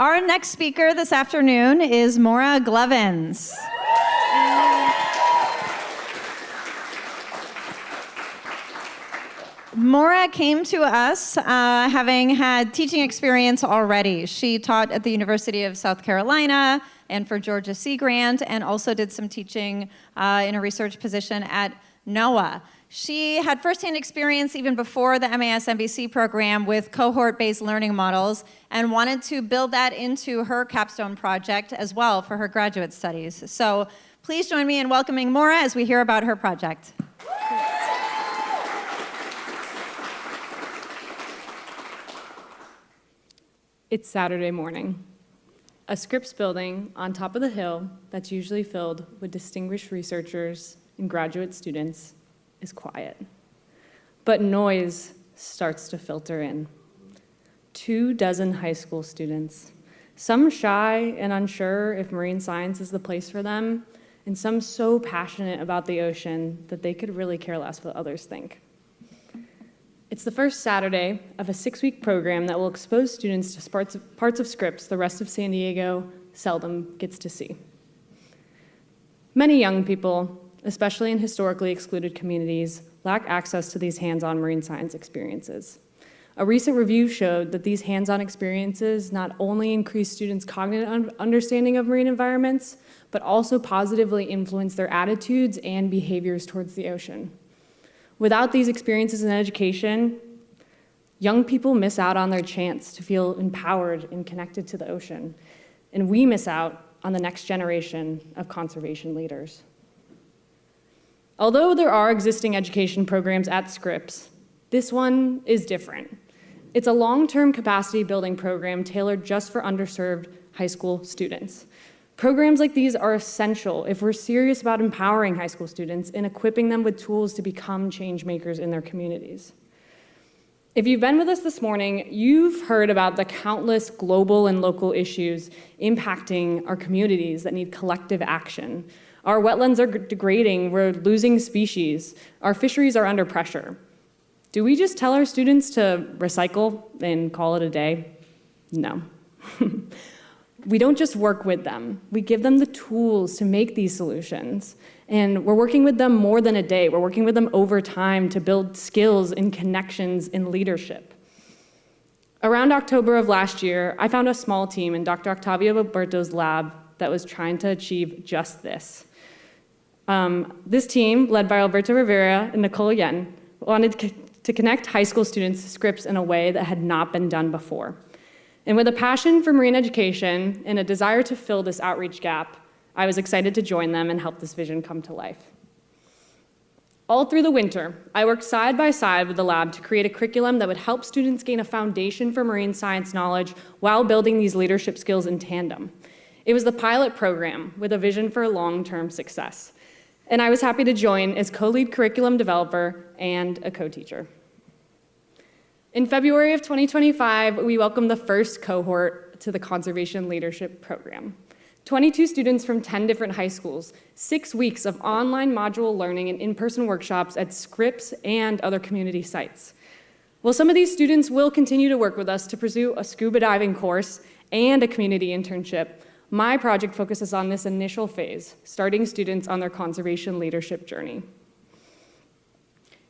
Our next speaker this afternoon is Maura Glovins. Maura came to us having had teaching experience already. She taught at the University of South Carolina and for Georgia Sea Grant, and also did some teaching in a research position at NOAA. She had firsthand experience even before the MAS-MBC program with cohort-based learning models and wanted to build that into her capstone project as well for her graduate studies. So please join me in welcoming Maura as we hear about her project. It's Saturday morning. A Scripps building on top of the hill that's usually filled with distinguished researchers and graduate students is quiet. But noise starts to filter in. 24 high school students, some shy and unsure if marine science is the place for them, and some so passionate about the ocean that they could really care less what others think. It's the first Saturday of a 6-week program that will expose students to parts of Scripps the rest of San Diego seldom gets to see. Many young people, especially in historically excluded communities, lack access to these hands-on marine science experiences. A recent review showed that these hands-on experiences not only increase students' cognitive understanding of marine environments, but also positively influence their attitudes and behaviors towards the ocean. Without these experiences in education, young people miss out on their chance to feel empowered and connected to the ocean, and we miss out on the next generation of conservation leaders. Although there are existing education programs at Scripps, this one is different. It's a long-term capacity building program tailored just for underserved high school students. Programs like these are essential if we're serious about empowering high school students and equipping them with tools to become change makers in their communities. If you've been with us this morning, you've heard about the countless global and local issues impacting our communities that need collective action. Our wetlands are degrading, we're losing species, our fisheries are under pressure. Do we just tell our students to recycle and call it a day? No. We don't just work with them. We give them the tools to make these solutions. And we're working with them more than a day. We're working with them over time to build skills and connections in leadership. Around October of last year, I found a small team in Dr. Octavio Roberto's lab that was trying to achieve just this. This team, led by Alberto Rivera and Nicole Yen, wanted to connect high school students to Scripps in a way that had not been done before. And with a passion for marine education and a desire to fill this outreach gap, I was excited to join them and help this vision come to life. All through the winter, I worked side by side with the lab to create a curriculum that would help students gain a foundation for marine science knowledge while building these leadership skills in tandem. It was the pilot program with a vision for long-term success. And I was happy to join as co-lead curriculum developer and a co-teacher. In February of 2025, we welcomed the first cohort to the Conservation Leadership Program. 22 students from 10 different high schools, 6 weeks of online module learning and in-person workshops at Scripps and other community sites. While some of these students will continue to work with us to pursue a scuba diving course and a community internship, my project focuses on this initial phase, starting students on their conservation leadership journey.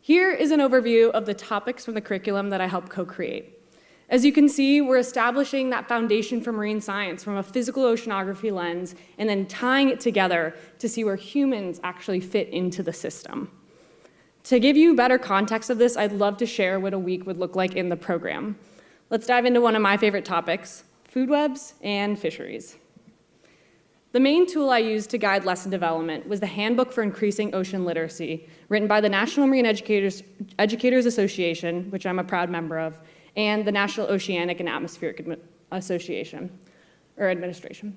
Here is an overview of the topics from the curriculum that I helped co-create. As you can see, we're establishing that foundation for marine science from a physical oceanography lens and then tying it together to see where humans actually fit into the system. To give you better context of this, I'd love to share what a week would look like in the program. Let's dive into one of my favorite topics, food webs and fisheries. The main tool I used to guide lesson development was the Handbook for Increasing Ocean Literacy, written by the National Marine Educators Association, which I'm a proud member of, and the National Oceanic and Atmospheric Administration.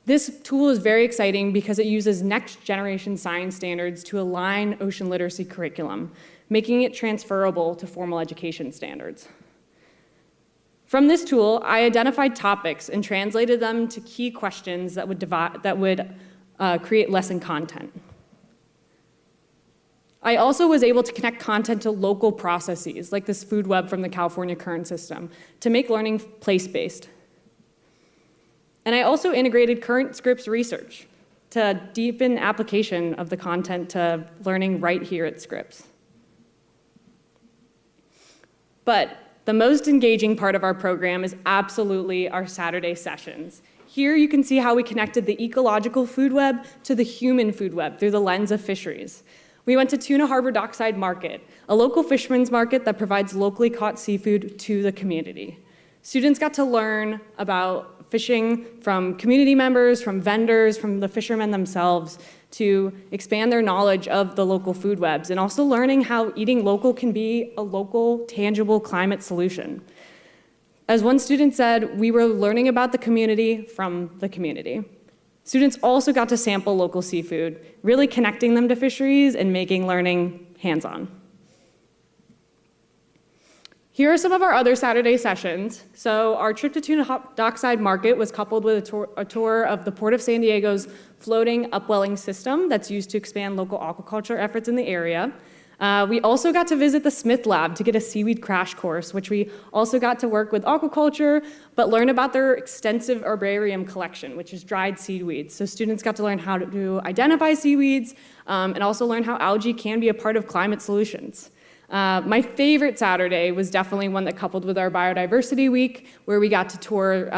This tool is very exciting because it uses next generation science standards to align ocean literacy curriculum, making it transferable to formal education standards. From this tool, I identified topics and translated them to key questions that would create lesson content. I also was able to connect content to local processes, like this food web from the California Current System, to make learning place-based. And I also integrated current Scripps research to deepen application of the content to learning right here at Scripps. But the most engaging part of our program is absolutely our Saturday sessions. Here you can see how we connected the ecological food web to the human food web through the lens of fisheries. We went to Tuna Harbor Dockside Market, a local fisherman's market that provides locally caught seafood to the community. Students got to learn about fishing from community members, from vendors, from the fishermen themselves, to expand their knowledge of the local food webs, and also learning how eating local can be a local, tangible climate solution. As one student said, we were learning about the community from the community. Students also got to sample local seafood, really connecting them to fisheries and making learning hands-on. Here are some of our other Saturday sessions. So our trip to Tuna Dockside Market was coupled with a tour of the Port of San Diego's floating upwelling system that's used to expand local aquaculture efforts in the area. We also got to visit the Smith Lab to get a seaweed crash course, which we also got to work with aquaculture, but learn about their extensive herbarium collection, which is dried seaweeds. So students got to learn how to identify seaweeds and also learn how algae can be a part of climate solutions. My favorite Saturday was definitely one that coupled with our biodiversity week, where we got to tour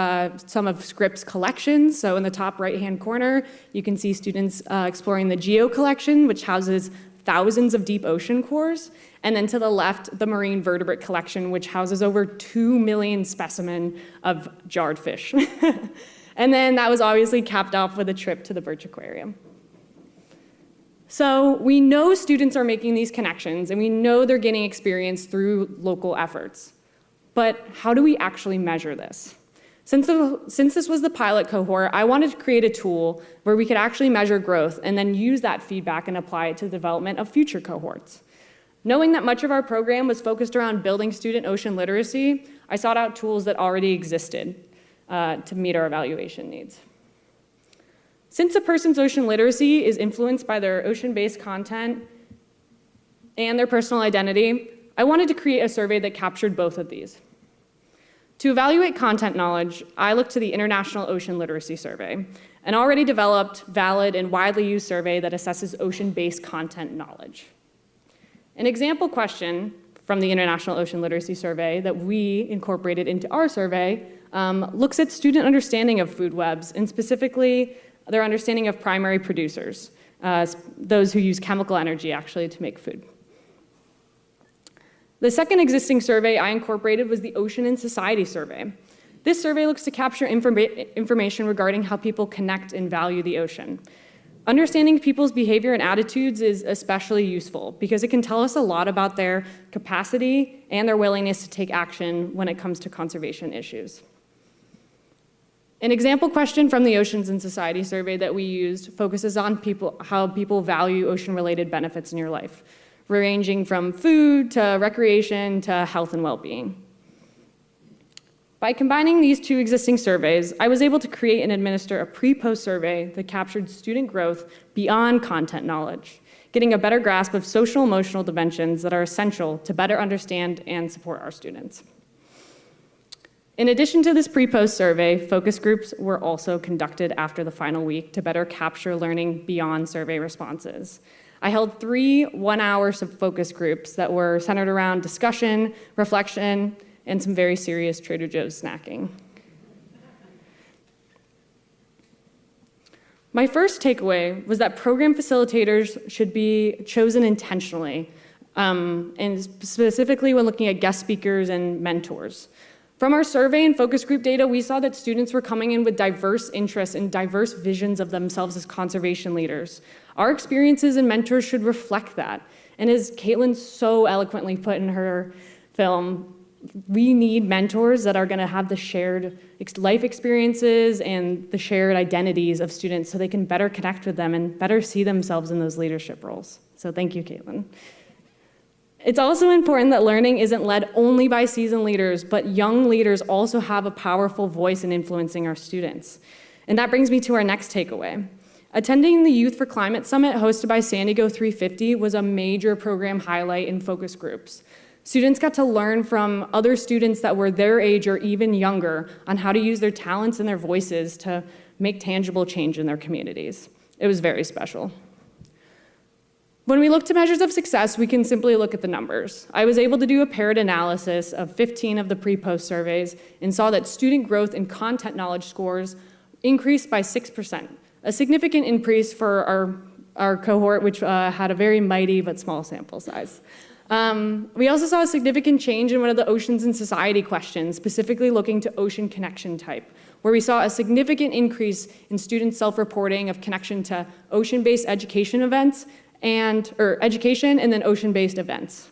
some of Scripps' collections. So in the top right-hand corner, you can see students exploring the Geo collection, which houses thousands of deep ocean cores. And then to the left, the marine vertebrate collection, which houses over 2 million specimens of jarred fish. And then that was obviously capped off with a trip to the Birch Aquarium. So we know students are making these connections, and we know they're gaining experience through local efforts. But how do we actually measure this? Since this was the pilot cohort, I wanted to create a tool where we could actually measure growth and then use that feedback and apply it to the development of future cohorts. Knowing that much of our program was focused around building student ocean literacy, I sought out tools that already existed to meet our evaluation needs. Since a person's ocean literacy is influenced by their ocean-based content and their personal identity, I wanted to create a survey that captured both of these. To evaluate content knowledge, I looked to the International Ocean Literacy Survey, an already developed, valid, and widely used survey that assesses ocean-based content knowledge. An example question from the International Ocean Literacy Survey that we incorporated into our survey looks at student understanding of food webs, and specifically their understanding of primary producers, those who use chemical energy actually to make food. The second existing survey I incorporated was the Ocean and Society Survey. This survey looks to capture information regarding how people connect and value the ocean. Understanding people's behavior and attitudes is especially useful because it can tell us a lot about their capacity and their willingness to take action when it comes to conservation issues. An example question from the Oceans and Society survey that we used focuses on how people value ocean-related benefits in your life, ranging from food to recreation to health and well-being. By combining these two existing surveys, I was able to create and administer a pre-post survey that captured student growth beyond content knowledge, getting a better grasp of social-emotional dimensions that are essential to better understand and support our students. In addition to this pre-post survey, focus groups were also conducted after the final week to better capture learning beyond survey responses. I held 3 one-hour focus groups that were centered around discussion, reflection, and some very serious Trader Joe's snacking. My first takeaway was that program facilitators should be chosen intentionally, and specifically when looking at guest speakers and mentors. From our survey and focus group data, we saw that students were coming in with diverse interests and diverse visions of themselves as conservation leaders. Our experiences and mentors should reflect that. And as Caitlin so eloquently put in her film, we need mentors that are going to have the shared life experiences and the shared identities of students so they can better connect with them and better see themselves in those leadership roles. So thank you, Caitlin. It's also important that learning isn't led only by seasoned leaders, but young leaders also have a powerful voice in influencing our students. And that brings me to our next takeaway. Attending the Youth for Climate Summit hosted by San Diego 350 was a major program highlight in focus groups. Students got to learn from other students that were their age or even younger on how to use their talents and their voices to make tangible change in their communities. It was very special. When we look to measures of success, we can simply look at the numbers. I was able to do a paired analysis of 15 of the pre-post surveys and saw that student growth and content knowledge scores increased by 6%, a significant increase for our cohort, which had a very mighty but small sample size. We also saw a significant change in one of the oceans and society questions, specifically looking to ocean connection type, where we saw a significant increase in student self-reporting of connection to ocean-based education events or education and then ocean-based events.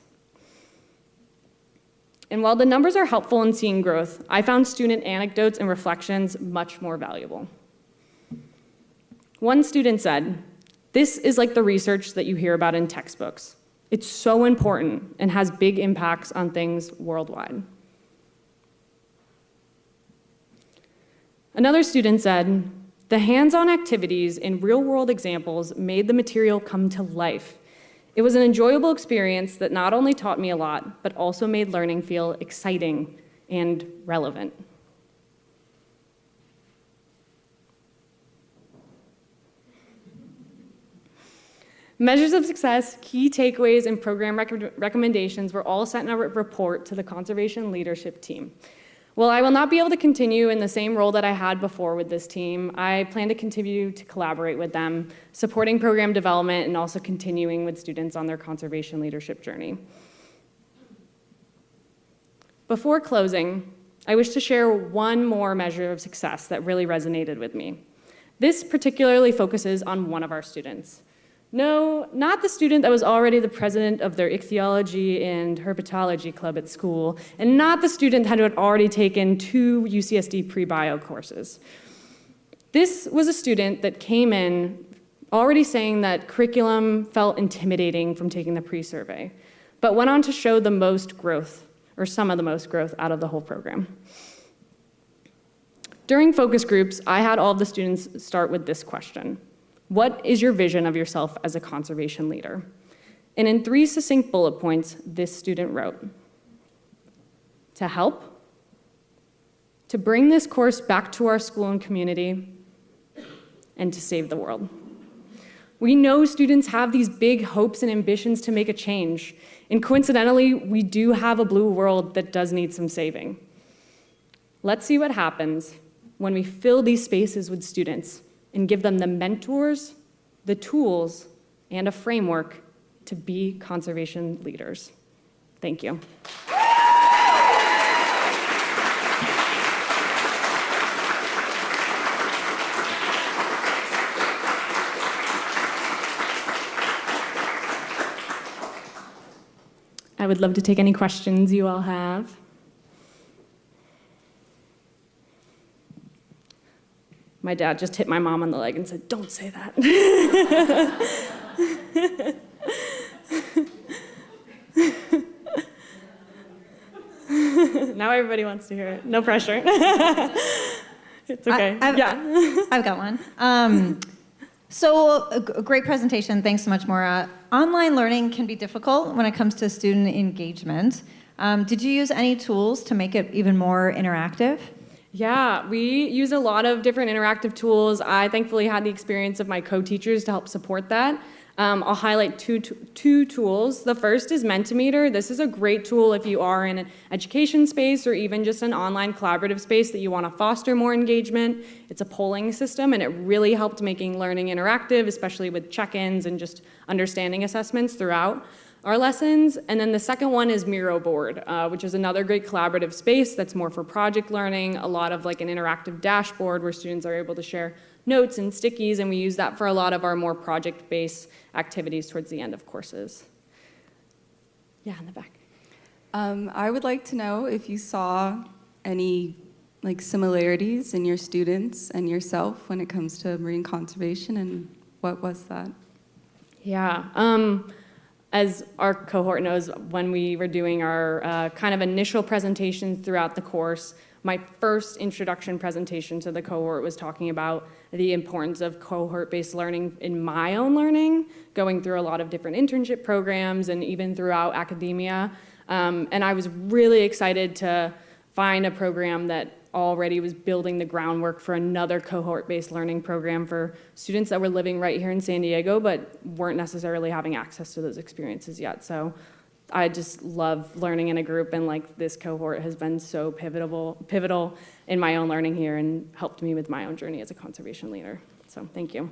And while the numbers are helpful in seeing growth, I found student anecdotes and reflections much more valuable. One student said, "This is like the research that you hear about in textbooks. It's so important and has big impacts on things worldwide." Another student said, "The hands-on activities and real-world examples made the material come to life. It was an enjoyable experience that not only taught me a lot, but also made learning feel exciting and relevant." Measures of success, key takeaways, and program recommendations were all sent in a report to the conservation leadership team. While I will not be able to continue in the same role that I had before with this team, I plan to continue to collaborate with them, supporting program development and also continuing with students on their conservation leadership journey. Before closing, I wish to share one more measure of success that really resonated with me. This particularly focuses on one of our students. No, not the student that was already the president of their ichthyology and herpetology club at school, and not the student who had already taken 2 UCSD pre-bio courses. This was a student that came in already saying that curriculum felt intimidating from taking the pre-survey, but went on to show the most growth, or some of the most growth, out of the whole program. During focus groups, I had all of the students start with this question: what is your vision of yourself as a conservation leader? And in 3 succinct bullet points, this student wrote: to help, to bring this course back to our school and community, and to save the world. We know students have these big hopes and ambitions to make a change, and coincidentally, we do have a blue world that does need some saving. Let's see what happens when we fill these spaces with students and give them the mentors, the tools, and a framework to be conservation leaders. Thank you. I would love to take any questions you all have. My dad just hit my mom on the leg and said, "Don't say that." Now everybody wants to hear it. No pressure. It's okay. I've got one. So a great presentation. Thanks so much, Maura. Online learning can be difficult when it comes to student engagement. Did you use any tools to make it even more interactive? Yeah, we use a lot of different interactive tools. I thankfully had the experience of my co-teachers to help support that. I'll highlight two tools. The first is Mentimeter. This is a great tool if you are in an education space or even just an online collaborative space that you want to foster more engagement. It's a polling system, and it really helped making learning interactive, especially with check-ins and just understanding assessments throughout our lessons. And then the second one is Miro Board, which is another great collaborative space that's more for project learning, a lot of like an interactive dashboard where students are able to share notes and stickies, and we use that for a lot of our more project-based activities towards the end of courses. Yeah, in the back. I would like to know if you saw any similarities in your students and yourself when it comes to marine conservation, and what was that? Yeah. As our cohort knows, when we were doing our kind of initial presentations throughout the course, my first introduction presentation to the cohort was talking about the importance of cohort-based learning in my own learning, going through a lot of different internship programs and even throughout academia. And I was really excited to find a program that already was building the groundwork for another cohort-based learning program for students that were living right here in San Diego, but weren't necessarily having access to those experiences yet. So I just love learning in a group, and like this cohort has been so pivotal in my own learning here and helped me with my own journey as a conservation leader. So thank you.